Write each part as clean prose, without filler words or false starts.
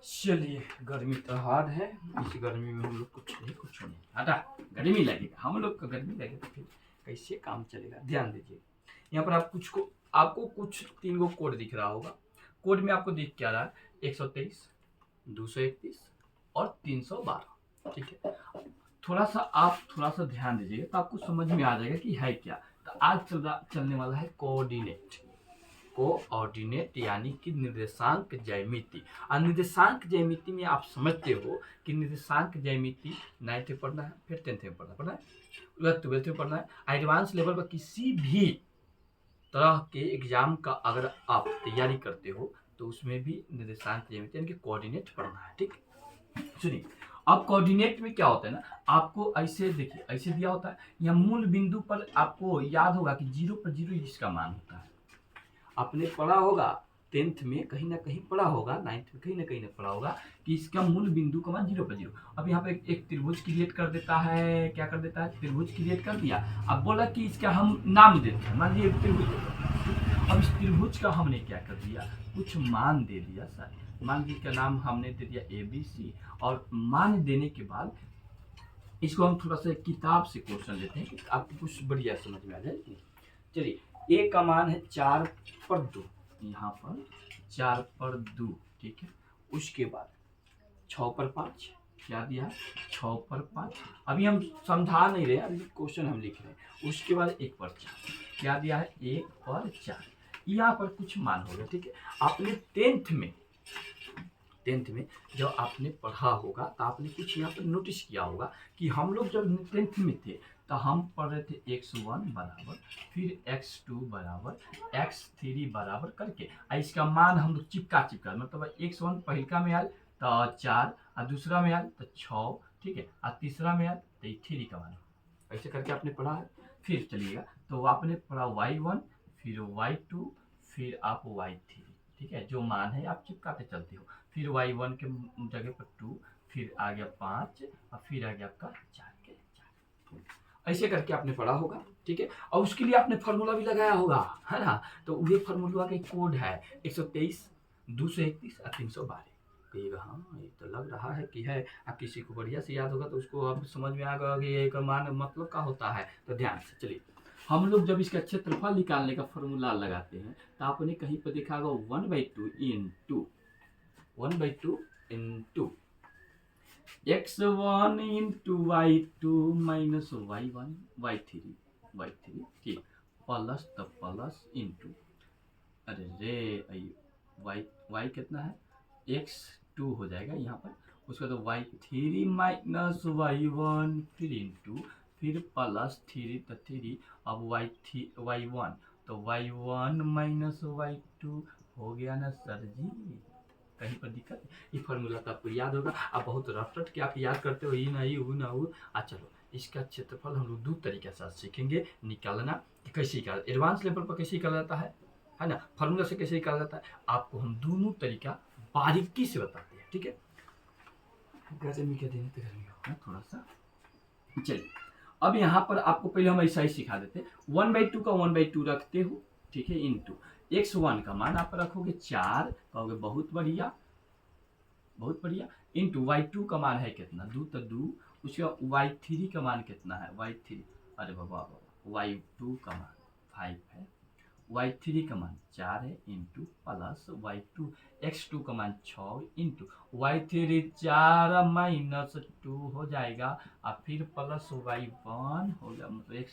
चलिए, गर्मी तो हार्ड है। इस गर्मी में हम लोग कुछ नहीं हटा, गर्मी लगेगा, हम लोग को गर्मी लगेगा तो फिर कैसे काम चलेगा। ध्यान दीजिए, यहाँ पर आपको कुछ 3 गो कोड दिख रहा होगा। कोड में आपको दिख क्या रहा है, 123, 231 और 312। ठीक है, थोड़ा सा ध्यान दीजिएगा तो आपको समझ में आ जाएगा कि है क्या। तो आज चलने वाला है कोऑर्डिनेट यानी कि निर्देशांक ज्यामिति। और निर्देशांक ज्यामिति में आप समझते हो कि निर्देशांक ज्यामिति 9th में पढ़ना है, फिर 10th में पढ़ना है, 12th में पढ़ना है। एडवांस लेवल पर किसी भी तरह के एग्जाम का अगर आप तैयारी करते हो तो उसमें भी निर्देशांक ज्यामिति यानी कि कोऑर्डिनेट पढ़ना है। ठीक, सुनिए, अब कोऑर्डिनेट में क्या होता है ना, आपको ऐसे देखिए, ऐसे दिया होता है, यह मूल बिंदु पर आपको याद होगा कि 0 पर 0 इसका मान होता है। आपने पढ़ा होगा 10th में, कहीं ना कहीं पढ़ा होगा, 9th में कहीं ना कहीं पढ़ा होगा कि इसका मूल बिंदु का मान 0 पर 0। अब यहाँ पे एक त्रिभुज क्रिएट कर देता है, क्या कर देता है, त्रिभुज क्रिएट कर दिया। अब बोला कि इसका हम नाम देते हैं, मान लीजिए त्रिभुज। अब इस त्रिभुज का हमने क्या कर दिया, कुछ मान दे दिया सर, मान लीजिए का नाम हमने दे दिया ABC। और मान देने के बाद इसको हम थोड़ा सा किताब से क्वेश्चन लेते हैं कि आपको कुछ बढ़िया समझ में आ जाए। चलिए, ए का मान है 4 पर 2, यहाँ पर 4 पर 2। ठीक है, उसके बाद 6 पर 5, क्या दिया है, 6 पर 5। अभी हम समझा नहीं रहे, अभी क्वेश्चन हम लिख रहे हैं। उसके बाद 1 पर 4, क्या दिया है, 1 पर 4। यहाँ पर कुछ मान हो गया। ठीक है, आपने 10th में जब आपने पढ़ा होगा तो आपने कुछ यहाँ पर नोटिस किया होगा कि हम लोग जब 10th में थे तो हम पढ़ रहे थे x1 बराबर, फिर x2 बराबर, x3 बराबर करके इसका मान हम लोग चिपका मतलब x1 पहलका में आयल तो 4, और दूसरा में आयल तो 6, ठीक है, और तीसरा में आयल तो 3 का मान, ऐसे करके आपने पढ़ा है। फिर चलिएगा तो आपने पढ़ा y1, फिर y2, फिर आप y3। ठीक है, जो मान है आप चिपकाते चलते हो। फिर y1 के जगह पर 2, फिर आ गया 5, और फिर आ गया आपका 4 के 4। ऐसे करके आपने पढ़ा होगा। ठीक है, और उसके लिए आपने फार्मूला भी लगाया होगा, है ना। तो ये फार्मूला का कोड है 123, 231 और 312। कहिएगा हाँ ये तो लग रहा है कि है। आप किसी को बढ़िया से याद होगा तो उसको अब समझ में आएगा कि ये का मान मतलब का होता है। तो ध्यान से चलिए, हम लोग जब इसका क्षेत्रफल निकालने का फॉर्मूला लगाते हैं तो आपने कहीं पर देखा होगा 1/2 into x1 into y2 minus y1 y3 ठीक, प्लस तो प्लस इंटू, अरे रे y कितना है, x2 हो जाएगा यहाँ पर। उसका तो y3 माइनस y1, फिर इंटू, फिर प्लस 3 तो 3, अब y1 तो y1 माइनस y2 हो गया ना सर जी। कहीं पर दिक्कत, ये फॉर्मूला तो आपको याद होगा। आप बहुत रट के आप याद करते हो, ये नहीं वो ना वो। चलो, इसका क्षेत्रफल हम लोग 2 तरीके से सीखेंगे निकालना कि कैसे निकाल, एडवांस लेवल पर कैसे निकाला जाता है ना, फार्मूला से कैसे निकाला जाता है, आपको हम दोनों तरीका बारीकी से बताते हैं। ठीक है, गर्मी के दिन तो गर्मी होगा थोड़ा सा। चलिए, अब यहाँ पर आपको पहले हम ऐसा ही सिखा देते हैं। 1/2 का 1/2 रखते हो, ठीक है, इंटू x1 का मान आप रखोगे 4, कहोगे बहुत बढ़िया बहुत बढ़िया, इंटू y2 का मान है कितना, 2 तो 2, उसके बाद y3 का मान कितना है, y3, अरे बाबा y2 का मान 5 है, y3 का मान 4 है, इंटू प्लस y2, x2 का मान 6 इंटू y3 4 माइनस 2 हो जाएगा, और फिर प्लस y1 हो गया, मतलब x,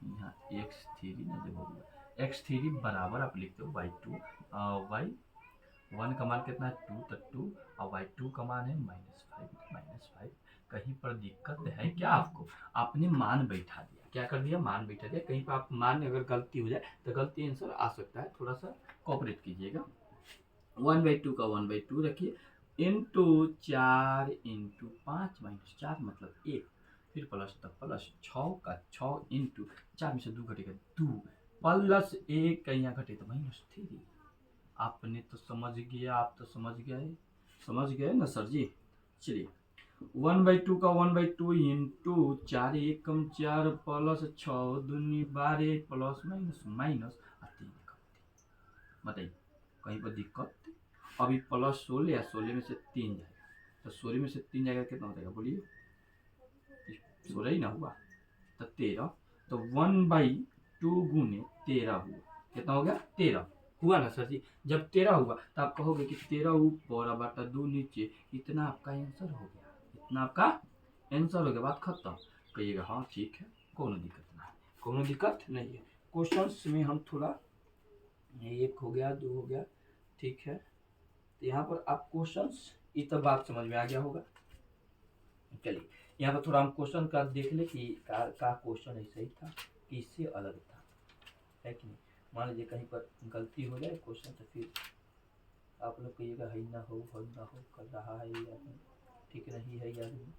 यहाँ x3 ना देखो, x3 बराबर आप लिखते हो y2, y1 का मान कितना है 2 तो 2, और y2 का मान है -5। कहीं पर दिक्कत है क्या आपको, आपने मान बैठा दिया, क्या कर दिया, मान बैठा दिया। कहीं पर आप मान अगर गलती हो जाए तो गलती आंसर आ सकता है, थोड़ा सा कोऑपरेट कीजिएगा। 1/2 का 1/2 रखिए, इंटू 4 इंटू 5 माइनस 4 मतलब 1, फिर प्लस तो प्लस 6 का 6 इंटू 4 में से 2 घटेगा 2, प्लस 1 का यहाँ घटे तो -3। आपने तो समझ गया, आप तो समझ गए ना सर जी। चलिए, 1/2 का 1/2 इंटू 4 एकम 4 प्लस 6 दूनी 12 प्लस माइनस माइनस 3 बताइए कहीं पर दिक्कत। अभी प्लस 16 या 16 में से 3 जाएगा, तो 16 में से 3 जाएगा कितना हो जाएगा बोलिए, 16 ही ना हुआ, तो 13, तो 1/2 गुने 13 हुआ, कितना हो गया 13 हुआ ना सर जी। जब 13 हुआ तो आप कहोगे कि 13 ऊपर बटा 2 नीचे, इतना आपका आंसर हो गया, इतना आपका आंसर हो गया, बात खत्म। कहिएगा हाँ ठीक है, कोनो दिक्कत ना है, कोनो दिक्कत नहीं है। क्वेश्चंस में हम थोड़ा, 1 हो गया 2 हो गया, ठीक है। तो यहाँ पर आप क्वेश्चंस, ये तो बात समझ में आ गया होगा। चलिए यहाँ पर थोड़ा हम क्वेश्चन का देख ले कि का क्वेश्चन ऐसा ही था कि इससे अलग था, है कि नहीं। मान लीजिए कहीं पर गलती हो जाए क्वेश्चन, तो फिर आप लोग कहिएगा है ना हो कर रहा है ये आदमी, ठीक नहीं है ये आदमी।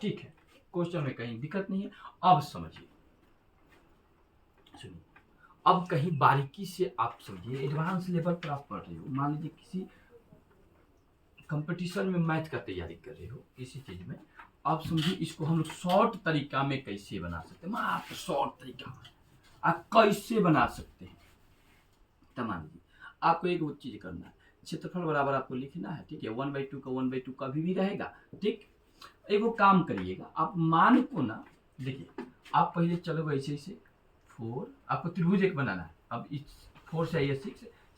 ठीक है, क्वेश्चन में कहीं दिक्कत नहीं है। अब समझिए, सुनिए, अब कहीं बारीकी से आप समझिए, एडवांस लेवल पर आप पढ़ रहे हो, मान लीजिए किसी कंपटीशन में मैथ का तैयारी कर रहे हो किसी चीज में, आप समझिए इसको हम लोग शॉर्ट तरीका में कैसे बना सकते हैं, मात्र शॉर्ट तरीका आप कैसे बना सकते हैं। तो मान लीजिए आपको एक वो चीज करना है, क्षेत्रफल बराबर आपको लिखना है, ठीक है। 1/2 का 1/2 कभी भी रहेगा, ठीक। एक वो काम करिएगा, आप मान को ना, देखिए आप पहले चलो ऐसे ऐसे 4, आपको त्रिभुज एक बनाना है। अब इस 4 से आइए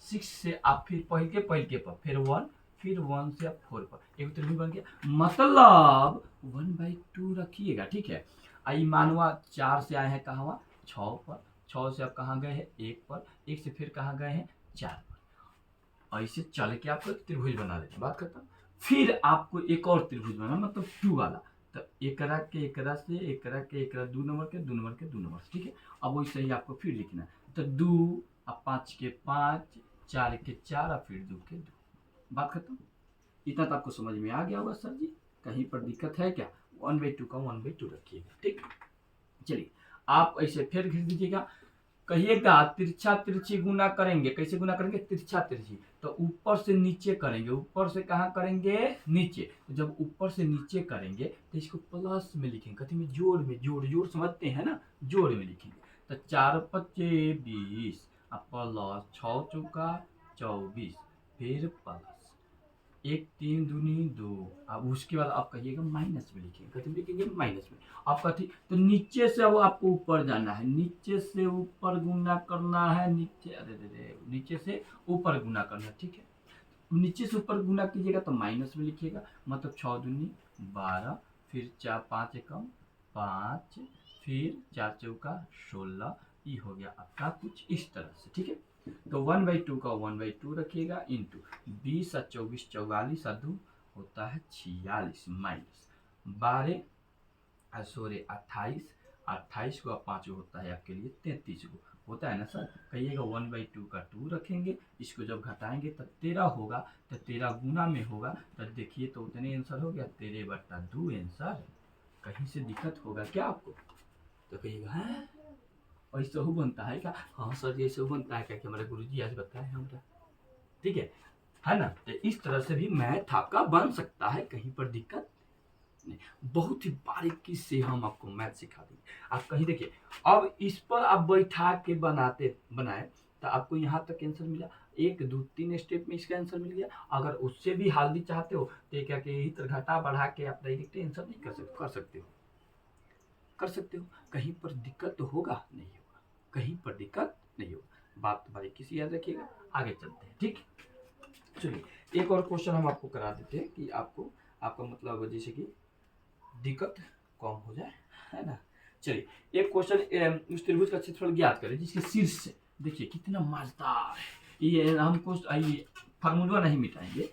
6 से आप फिर पहल के पर फिर 1, फिर 1 से आप 4 पर, एक त्रिभुज बन गया। मतलब 1/2 रखिएगा, ठीक है। आई मानवा 4 से आए हैं कहाँ, 6 पर, 6 से आप कहाँ गए हैं 1 पर, 1 से फिर कहाँ गए हैं 4 पर। ऐसे चल के आपको त्रिभुज बना लेते, बात खत्म। फिर आपको एक और त्रिभुज बना, मतलब 2 वाला, तो एकरा के एकरा से एकरा के एकरा 2 नंबर के 2 नंबर के 2 नंबर से, ठीक है। अब वैसे ही आपको फिर लिखना है, तो 2 अब 5 के 5, 4 के 4 और फिर 2 के 2, बात खत्म। इतना तो आपको समझ में आ गया होगा सर जी, कहीं पर दिक्कत है क्या। 1/2 का 1/2 रखिएगा, ठीक। चलिए आप ऐसे फिर घिस दीजिएगा, कहिएगा तिरछा तिरछी गुना करेंगे, कैसे गुना करेंगे, तिरछा तिरछी, तो ऊपर से नीचे करेंगे, ऊपर से कहाँ करेंगे नीचे। तो जब ऊपर से नीचे करेंगे तो इसको प्लस में लिखेंगे, कथी में, जोड़ में, जोड़ समझते हैं ना, जोड़ में लिखेंगे। तो 4 × 5 = 20, अब प्लस 6 × 4 = 24, फिर प्लस 1 3 दूनी 2, अब उसके बाद आप कहिएगा माइनस में लिखेंगे, कथी में लिखेंगे माइनस में। आप कथी, तो नीचे से अब आपको ऊपर जाना है, नीचे से ऊपर गुना करना है, नीचे, अरे नीचे से ऊपर गुना करना, ठीक है। नीचे से ऊपर गुना कीजिएगा तो माइनस में लिखिएगा, मतलब 6 दूनी 12, फिर 4 5 एकम 5, फिर 4 चौका 16, ये हो गया आपका कुछ इस तरह से, ठीक है। तो 1/2 का 1/2 रखिएगा, इंटू 20 और 24 44 और 2 होता है 46, माइनस 12 सॉरी 28, 28 को 5 होता है आपके लिए 33 को होता है ना सर। कहिएगा 1/2 का 2 रखेंगे, इसको जब घटाएंगे तब 13 होगा, तो 13 गुना में होगा, तो देखिए तो उतने आंसर हो गया 13/2 आंसर। कहीं से दिक्कत होगा क्या आपको, तो कहिएगा है ऐसा हो बनता है क्या, हाँ सर ऐसे हो बनता है क्या, कि हमारे गुरुजी आज बताए हमरा, ठीक है ना। तो इस तरह से भी मैथ आपका बन सकता है, कहीं पर दिक्कत नहीं, बहुत ही बारीकी से हम आपको मैथ सिखा देंगे। आप कहीं देखिए, अब इस पर आप बैठा के बनाए तो आपको यहाँ तक आंसर मिला, 1 2 3 स्टेप में इसका आंसर मिल गया। अगर उससे भी हेल्दी चाहते हो तो क्या कि यही तरह घटा बढ़ा के आप डायरेक्ट आंसर नहीं कर सकते हो, कहीं पर दिक्कत तो होगा नहीं होगा, कहीं पर दिक्कत नहीं होगा, बात बारीकी से याद रखिएगा। आगे चलते हैं, ठीक। चलिए एक और क्वेश्चन हम आपको करा देते हैं कि आपको आपका मतलब जैसे कि दिक्कत कम हो जाए, है ना। चलिए एक क्वेश्चन, उस त्रिभुज का क्षेत्रफल ज्ञात करें जिसके शीर्ष से, देखिए कितना मजेदार है ये, हमको फार्मूला नहीं मिटाएंगे,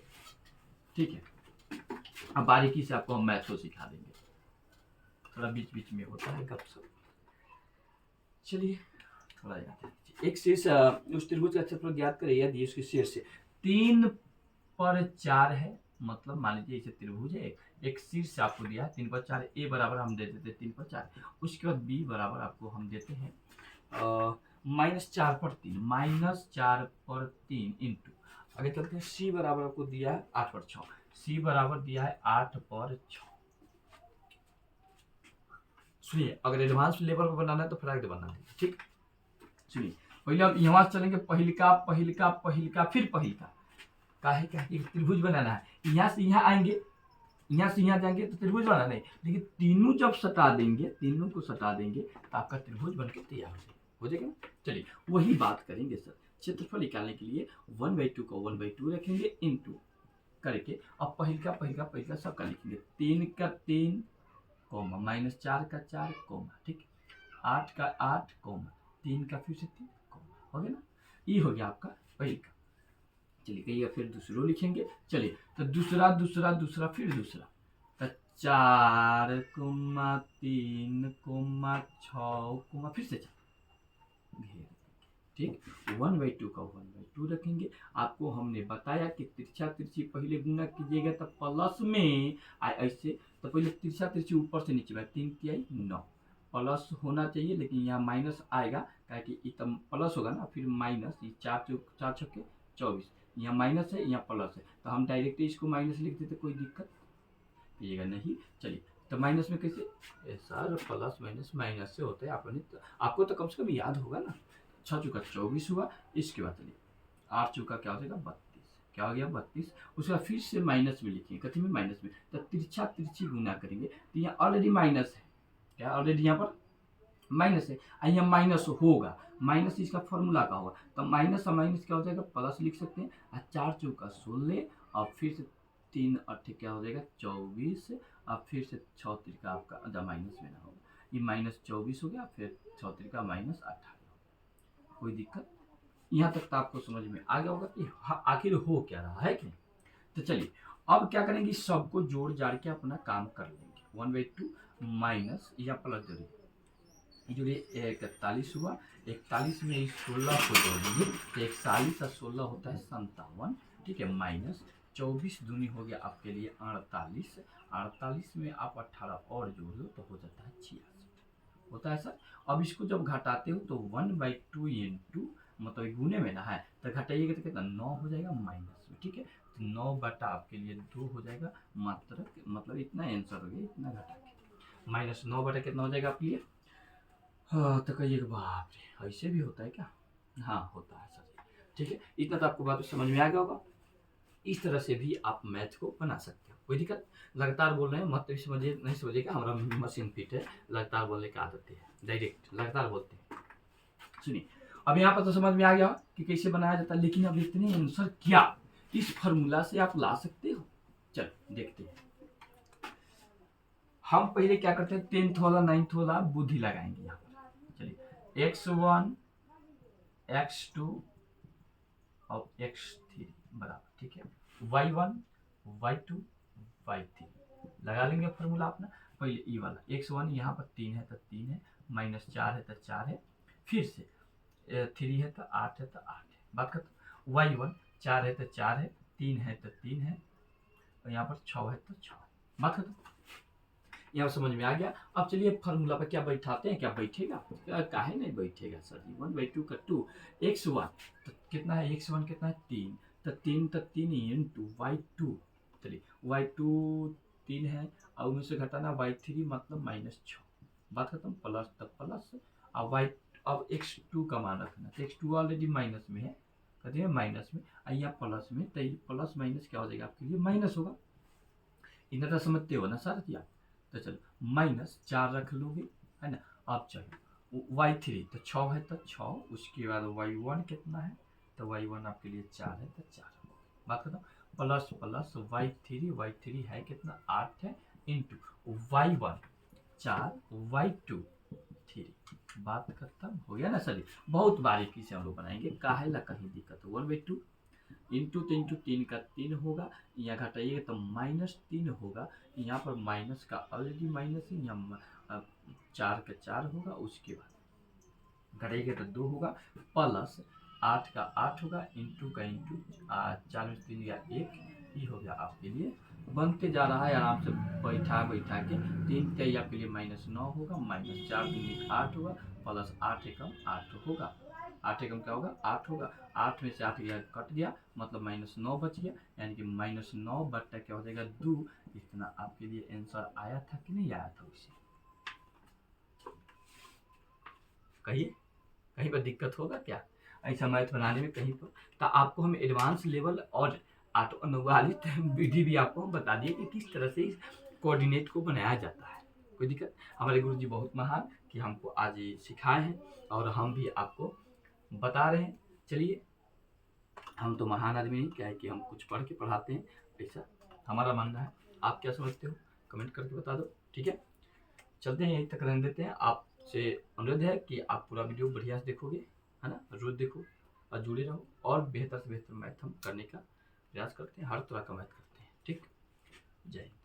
ठीक है। अब बारीकी से आपको हम मैथ को सिखा देंगे। थोड़ा बीच बीच में होता है गपशप। चलिए थोड़ा याद है। एक शीर्ष उस त्रिभुज का क्षेत्रफल ज्ञात करें यदि उसके शीर्ष 3 पर 4 है, मतलब मान लीजिए इसे त्रिभुज है, एक शीर्ष आपको दिया है 3 पर 4, ए बराबर हम दे देते 3 पर 4, उसके बाद बी बराबर आपको हम देते हैं -4 पर 3, -4 पर 3 इंटू, आगे चलते हैं, सी बराबर आपको दिया है 8 पर 6, सी बराबर दिया है 8 पर 6। सुनिए, अगर एडवांस लेवल पर बनाना है तो फ्रैक्ट बनाना है, ठीक। सुनिए, पहले अब यहाँ चलेंगे, पहिलका पहिलका पहिलका फिर पहिलका, काहे काहे त्रिभुज बनाना है, यहाँ से यहाँ आएंगे, यहाँ से यहाँ जाएंगे तो त्रिभुज बनाना नहीं, लेकिन तीनों जब सटा देंगे, तीनों को सटा देंगे तो आपका त्रिभुज बनकर तैयार हो जाएगा ना। चलिए वही बात करेंगे सर, क्षेत्रफल निकालने के लिए 1/2 को 1/2 रखेंगे इंटू करके, अब पहिलका पहिलका पहिलका सबका लिखेंगे, 3 का 3 कोमा -4 का 4 कोमा, ठीक, 8 का 8 कोमा 3 का फिर से 3 कोमा, हो गया ना, ये हो गया आपका पहिलका। चलिए कहिए फिर दूसरों लिखेंगे, चलिए तो दूसरा दूसरा दूसरा फिर दूसरा, तो 4 कोमा 3 कोमा 6 कोमा फिर से 4 घेर, ठीक, 1/2 का 1/2 रखेंगे। आपको हमने बताया कि तिरछा तिरछी पहले गुना कीजिएगा तो प्लस में ऐसे, तो पहले तिरछा तिरछी ऊपर से नीचे में 3 तिहाई 9 प्लस होना चाहिए, लेकिन यहाँ माइनस आएगा, क्योंकि एकदम प्लस होगा ना, फिर माइनस, ये 4 छक्के 24, यहाँ माइनस है यहाँ प्लस है, तो हम डायरेक्ट इसको माइनस लिख देते, कोई दिक्कत कीजिएगा नहीं। चलिए तो माइनस में कैसे, सर प्लस माइनस माइनस से होता है, आपको तो कम से कम याद होगा ना। 6 चुका 24 हुआ, इसके बाद चलिए 8 चुका क्या हो जाएगा 32, क्या हो गया 32, उसके बाद फिर से माइनस में लिखेंगे, कथी में माइनस में, तो तिरछा तिरछी गुना करेंगे, तो यहाँ ऑलरेडी माइनस है, क्या ऑलरेडी यहाँ पर माइनस है, यहाँ माइनस होगा, माइनस इसका फॉर्मूला का होगा, तो माइनस और माइनस क्या हो जाएगा प्लस लिख सकते हैं, 4 चौका 16, और फिर से 3 8 क्या हो जाएगा 24, और फिर से 6 तिरका आपका माइनस में ना होगा, ये -24 हो गया, फिर 6 तिरका -18, कोई दिक्कत, यहाँ तक तो आपको समझ में आ गया होगा कि आखिर हो क्या रहा है कि नहीं। तो चलिए अब क्या करेंगे, सबको जोड़ जाड़ के अपना काम कर लेंगे, 1/2 माइनस या प्लस जोड़िए 41 हुआ, 41 में 16 को जोड़ दीजिए, तो 41 और 16 होता है 57, ठीक है, माइनस 24 दूनी हो गया आपके लिए 48, 48 में आप 18 और जोड़ दो तो हो जाता है 86, होता है सर। अब इसको जब घटाते हो तो 1/2 इंटू, मतलब गुने में ना है, तो घटाइएगा तो कितना 9 हो जाएगा माइनस में, ठीक है, तो 9 बटा आपके लिए 2 हो जाएगा, मात्र मतलब इतना आंसर हो गया, इतना घटा के -9 बटा कितना हो जाएगा आपके लिए, हाँ तो कहिएगा बाप रे ऐसे भी होता है क्या, हाँ होता है सर, ठीक है, इतना तो आपको बात समझ में आ गया होगा। इस तरह से भी आप मैथ को बना सकते हो, कोई दिक्कत, लगातार बोल रहे हैं मत समझिए, नहीं समझिएगा, हमारा मशीन फिट है, लगातार बोलने की आदत है, डायरेक्ट लगातार बोलते हैं। सुनिए अब यहाँ पर तो समझ में आ गया कि कैसे बनाया जाता है, लेकिन अब इतने आंसर क्या इस फार्मूला से आप ला सकते हो, चलो देखते हैं। हम पहले क्या करते हैं, 10th वाला 9th वाला बुद्धि लगाएंगे यहाँ पर, चलिए x1 x2 और x3 बराबर, ठीक है, y1 y2 y3 लगा लेंगे फॉर्मूला अपना, पहले ई वाला x1 यहाँ पर 3 है तो 3 है, -4 है तो 4 है, फिर से 3 है तो 8 है तो 8 है, बात खत्म, y1 4 है तो 4 है, 3 है तो 3 है, और यहाँ पर 6 है तो 6 है, बात खत्म, यहाँ समझ में आ गया। अब चलिए फार्मूला पर क्या बैठाते हैं, क्या बैठेगा, काहे नहीं बैठेगा सर जी, 1/2 का 2 x1 तो कितना है, x1 कितना है 3, तो 3 इंटू y2, चलिए y2 3 है और उनमें से घटाना y3 मतलब -6, बात खत्म, प्लस तक प्लस, और y अब x2 का मान रखना, तो x2 ऑलरेडी माइनस में है, कहते हैं माइनस में, या प्लस में, तो प्लस माइनस क्या हो जाएगा आपके लिए माइनस होगा, इतना तो समझते हो ना सर जी आप, तो चलो -4 रख लोगे है ना। अब चलो y3 तो 6 है तो 6, उसके बाद y1 कितना है, तो y1 आपके लिए 4 है तो 4, बात खत्म, प्लस प्लस y3 है कितना 8 है, इंटू y1 4 y2 3, बात खत्म हो गया ना सर। बहुत बारीकी से हम लोग बनाएंगे, काहे ला कहीं दिक्कत, 1/2 इंटू तो इंटू 3 का 3 होगा, यहाँ घटाइएगा तो -3 होगा, यहाँ पर माइनस का ऑलरेडी माइनस है, यहाँ 4 का 4 होगा, उसके बाद घटेगा तो 2 होगा, प्लस 8 का 8 होगा, इंटू का इंटू 4 में 3 या 1, ये हो गया आपके लिए। बनते जा रहा है आराम से बैठा के 3 का आपके लिए -9 होगा, -4 दूनी 8 होगा, प्लस 8 एकम 8 होगा। 8 एकम क्या होगा? 8 होगा। 8 में से 8 गया कट गया, मतलब -9 बच गया, यानी कि -9 बट्टा क्या हो जाएगा 2। इतना आपके लिए आंसर आया था कि नहीं आया था? उसे कहिए, कहीं पर दिक्कत होगा क्या ऐसा मैथ बनाने में? कहीं पर तो आपको हम एडवांस लेवल और अनुवादित विधि भी आपको हम बता दिए कि किस तरह से इस कोऑर्डिनेट को बनाया जाता है। कोई दिक्कत? हमारे गुरुजी बहुत महान कि हमको आज ये सिखाए हैं और हम भी आपको बता रहे हैं। चलिए, हम तो महान आदमी नहीं, क्या है कि हम कुछ पढ़ के पढ़ाते हैं, ऐसा हमारा मानना है। आप क्या समझते हो? कमेंट करके बता दो, ठीक है? चलते हैं, यहीं तक रहने देते हैं। आपसे अनुरोध है कि आप पूरा वीडियो बढ़िया से देखोगे, है ना? रोज देखो और जुड़े रहो, और बेहतर से बेहतर मैथ हम करने का प्रयास करते हैं, हर तरह का मैथ करते हैं। ठीक, जय हिंद।